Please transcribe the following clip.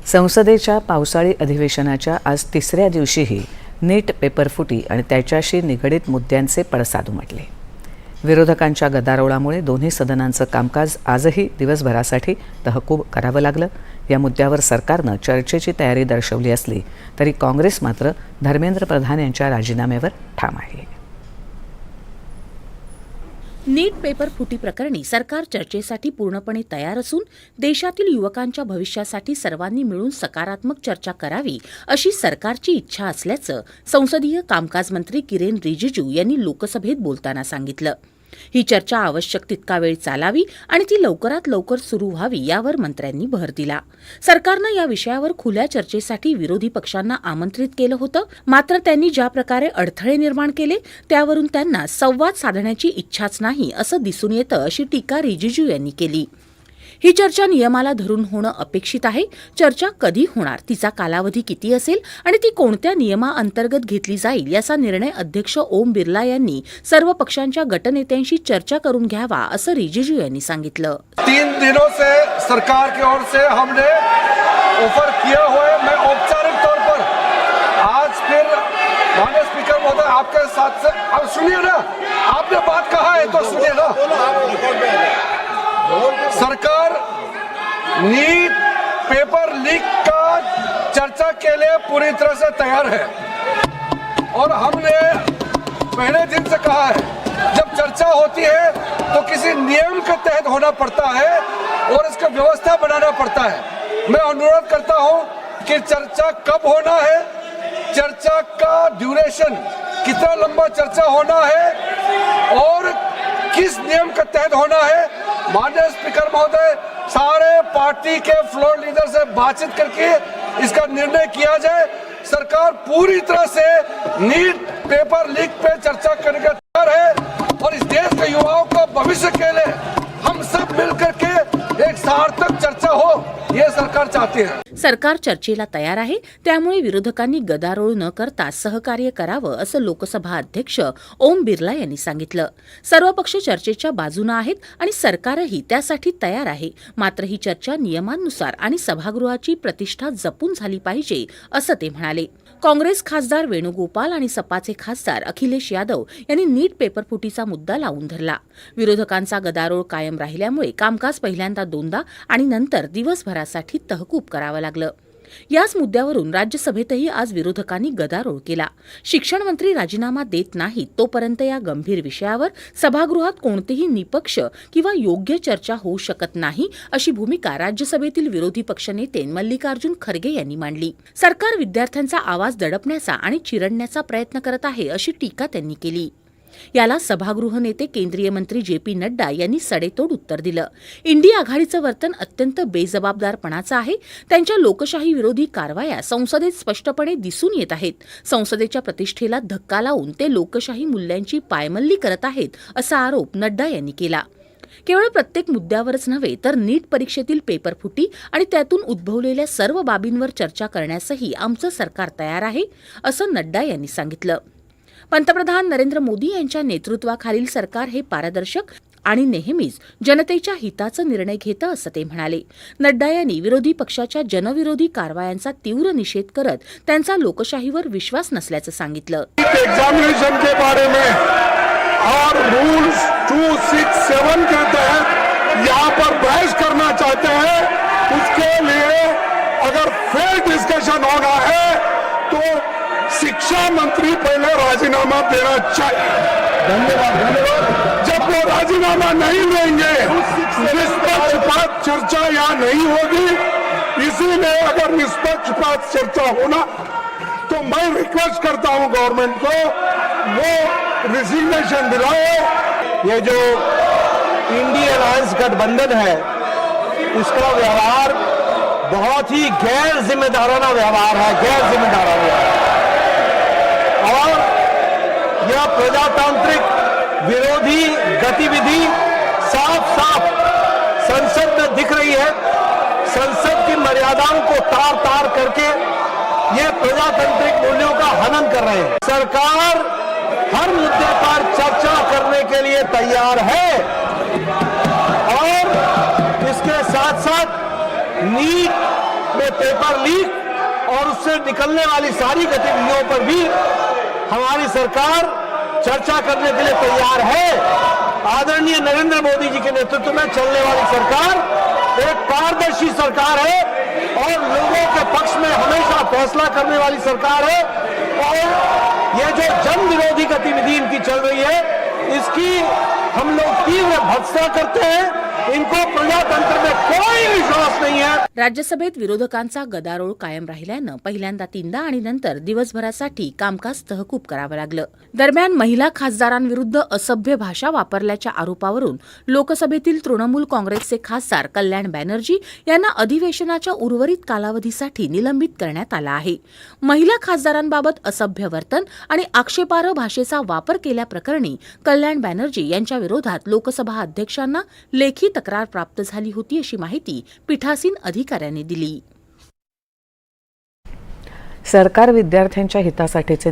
संसदेच्या पावसाळी अधिवेशनाच्या आज तिसऱ्या दिवशीही नीट पेपरफुटी आणि त्याच्याशी निगडीत मुद्द्यांचे पडसाद उमटले. विरोधकांच्या गदारोळामुळे दोन्ही सदनांचं कामकाज आजही दिवसभरासाठी तहकूब करावं लागलं. या मुद्द्यावर सरकारनं चर्चेची तयारी दर्शवली असली तरी काँग्रेस मात्र धर्मेंद्र प्रधान यांच्या राजीनाम्यावर ठाम आहे. नीट पेपर फुटी प्रकरणी सरकार चर्चेसाठी पूर्णपणे तयार असून देशातील युवकांच्या भविष्यासाठी सर्वांनी मिळून सकारात्मक चर्चा करावी अशी सरकारची इच्छा असल्याचं संसदीय कामकाज मंत्री किरेन रिजिजू यांनी लोकसभेत बोलताना सांगितलं. ही चर्चा आवश्यक तितका वेळ चालावी आणि ती लवकरात लवकर सुरू व्हावी यावर मंत्र्यांनी भर दिला. सरकारनं या विषयावर खुल्या चर्चेसाठी विरोधी पक्षांना आमंत्रित केलं होतं, मात्र त्यांनी ज्या प्रकारे अडथळे निर्माण केले त्यावरून त्यांना संवाद साधण्याची इच्छाच नाही असं दिसून येतं, अशी टीका रिजिजू यांनी केली. ही चर्चा नियमाला धरून होणं अपेक्षित आहे. चर्चा कधी होणार, तिचा कालावधी किती असेल आणि ती कोणत्या नियमाअंतर्गत घेतली जाईल याचा निर्णय अध्यक्ष ओम बिर्ला यांनी सर्व पक्षांच्या गटनेत्यांशी चर्चा करून घ्यावा असं रिजिजू यांनी सांगितलं. 3 दिनों से सरकार की ओर से हमने ऑफर किया हुआ है. मैं औपचारिक तौर पर आज फिर माननीय स्पीकर महोदय आपके साथ से अब सुनिए ना, आपने बात कहा है तो सुनिए ना. सरकार नीट पेपर लीक का चर्चा के लिए पूरी तरह से तैयार है और हमने पहले दिन से कहा है जब चर्चा होती है तो किसी नियम के तहत होना पड़ता है और इसका व्यवस्था बनाना पड़ता है. मैं अनुरोध करता हूं कि चर्चा कब होना है, चर्चा का ड्यूरेशन कितना लंबा चर्चा होना है और किस नियम के तहत होना है. माननीय स्पीकर महोदय सारे पार्टी के फ्लोर लीडर से बातचीत करके इसका निर्णय किया जाए. सरकार पूरी तरह से नीट पेपर लीक पे चर्चा करने का तैयार है और इस देश के युवाओं का भविष्य के लिए हम सब मिलकर के एक सार्थक चर्चा हो, ये सरकार चाहती है. सरकार चर्चेला तयार आहे, त्यामुळे विरोधकांनी गदारोळ न करता सहकार्य करावं असं लोकसभा अध्यक्ष ओम बिर्ला यांनी सांगितलं. सर्व पक्ष चर्चेच्या बाजूनं आहेत आणि सरकारही त्यासाठी तयार आहे, मात्र ही चर्चा नियमांनुसार आणि सभागृहाची प्रतिष्ठा जपून झाली पाहिजे असं ते म्हणाले. काँग्रेस खासदार वेणुगोपाल आणि सपाचे खासदार अखिलेश यादव यांनी नीट पेपरफुटीचा मुद्दा लावून धरला. विरोधकांचा गदारोळ कायम राहिल्यामुळे कामकाज पहिल्यांदा 2दा आणि नंतर दिवसभरासाठी तहकूब करावं लागलं. याच मुद्द्यावरून राज्यसभेतही आज विरोधकांनी गदारोळ केला. शिक्षण मंत्री राजीनामा देत नाहीत तोपर्यंत या गंभीर विषयावर सभागृहात कोणतीही निपक्ष किंवा योग्य चर्चा होऊ शकत नाही, अशी भूमिका राज्यसभेतील विरोधी पक्षनेते मल्लिकार्जुन खरगे यांनी मांडली. सरकार विद्यार्थ्यांचा आवाज दडपण्याचा आणि चिरडण्याचा प्रयत्न करत आहे, अशी टीका त्यांनी केली. याला सभागृह नेते केंद्रीय मंत्री जे.पी. नड्डा यांनी सडेतोड उत्तर दिलं. इंडिया आघाडीचं वर्तन अत्यंत बेजबाबदारपणाचं आहे. त्यांच्या लोकशाही विरोधी कारवाया संसदेत स्पष्टपणे दिसून येत आहेत. संसदेच्या प्रतिष्ठेला धक्का लावून ते लोकशाही मूल्यांची पायमल्ली करत आहेत, असा आरोप नड्डा यांनी केला. केवळ प्रत्येक मुद्द्यावरच नव्हे तर नीट परीक्षेतील पेपरफुटी आणि त्यातून उद्भवलेल्या सर्व बाबींवर चर्चा करण्यासही आमचं सरकार तयार आहे, असं नड्डा यांनी सांगितलं. पंतप्रधान नरेंद्र मोदी यांच्या नेतृत्वाखालील सरकार हे पारदर्शक आणि नेहमीच जनतेच्या हिताचा निर्णय घेतं, असं ते म्हणाले. नड्डा यांनी विरोधी पक्षाच्या जनविरोधी कारवायांचा तीव्र निषेध करत त्यांचा लोकशाहीवर विश्वास नसल्याचं सांगितलं. एग्जामिनेशन के बारे में और रूल्स 267 के तहत यहाँ पर बहस करना चाहते हैं, उसके लिए अगर फेयर डिस्कशन होना है तो शिक्षा मंत्री पहले राजीनामा देना चाहिए. धन्यवाद. जब वो राजीनामा नहीं देंगे निष्पक्षपात चर्चा यहाँ नहीं होगी. इसीलिए अगर निष्पक्षपात चर्चा होना तो मैं रिक्वेस्ट करता हूँ गवर्नमेंट को वो रिजिग्नेशन दिलाओ. ये जो इंडी अलायंस गठबंधन है उसका व्यवहार बहुत ही गैर जिम्मेदाराना व्यवहार है, गैर जिम्मेदाराना व्यवहार. और यह प्रजातांत्रिक विरोधी गतिविधि साफ साफ संसद में दिख रही है. संसद की मर्यादाओं को तार तार करके ये प्रजातांत्रिक मूल्यों का हनन कर रहे हैं. सरकार हर मुद्दे पर चर्चा करने के लिए तैयार है और इसके साथ साथ नीट में पेपर लीक और उससे निकलने वाली सारी गतिविधियों पर भी हमारी सरकार चर्चा करने के लिए तैयार है। आदरणीय नरेंद्र मोदी जी के नेतृत्व में चलने वाली सरकार एक पारदर्शी सरकार है और लोगों के पक्ष में हमेशा फैसला करने वाली सरकार है। और ये जो जन विरोधी गतिविधि इनकी चल रही है, इसकी हम लोग तीव्र भर्त्सना करते हैं। इनको प्रजातंत्र में कोई विश्वास नहीं है। राज्यसभेत विरोधकांचा गदारोळ कायम राहिल्यानं पहिल्यांदा 3दा आणि नंतर दिवसभरासाठी कामकाज तहकूब करावं लागलं। दरम्यान महिला खासदारांविरुद्ध असभ्य भाषा वापरल्याच्या आरोपावरून लोकसभेतील तृणमूल काँग्रेसचे खासदार कल्याण बॅनर्जी यांना अधिवेशनाच्या उर्वरित कालावधीसाठी निलंबित करण्यात आलं आहे। महिला खासदारांबाबत असभ्य वर्तन आणि आक्षेपार्ह भाषेचा वापर केल्याप्रकरणी कल्याण बॅनर्जी यांच्या विरोधात लोकसभा अध्यक्षांना लेखी तक्रार प्राप्त झाली होती अशी माहिती पीठासीन अधिकाऱ्यांनी दिली। सरकार विद्यार्थ्यांच्या हितासाठीचे